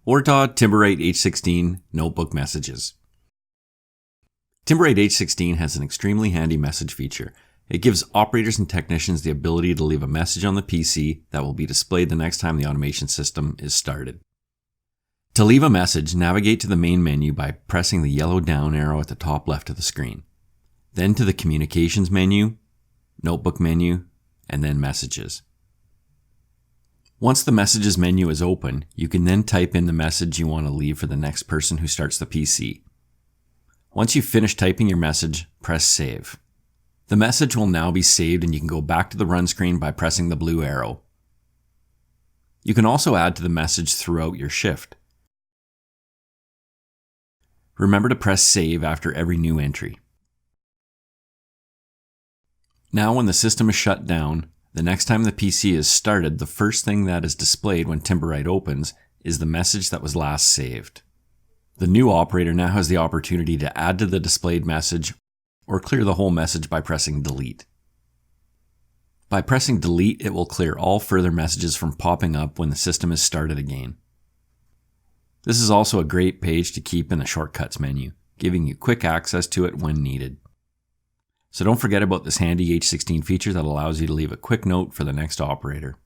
Waratah TimberRite H-16 Notebook Messages. TimberRite H-16 has an extremely handy message feature. It gives operators and technicians the ability to leave a message on the PC that will be displayed the next time the automation system is started. To leave a message, navigate to the main menu by pressing the yellow down arrow at the top left of the screen. Then to the Communications menu, Notebook menu, and then Messages. Once the Messages menu is open, you can then type in the message you want to leave for the next person who starts the PC. Once you've finished typing your message, press Save. The message will now be saved and you can go back to the run screen by pressing the blue arrow. You can also add to the message throughout your shift. Remember to press Save after every new entry. Now when the system is shut down, the next time the PC is started, the first thing that is displayed when TimberRite opens is the message that was last saved. The new operator now has the opportunity to add to the displayed message or clear the whole message by pressing Delete. By pressing Delete, it will clear all further messages from popping up when the system is started again. This is also a great page to keep in the Shortcuts menu, giving you quick access to it when needed. So don't forget about this handy H-16 feature that allows you to leave a quick note for the next operator.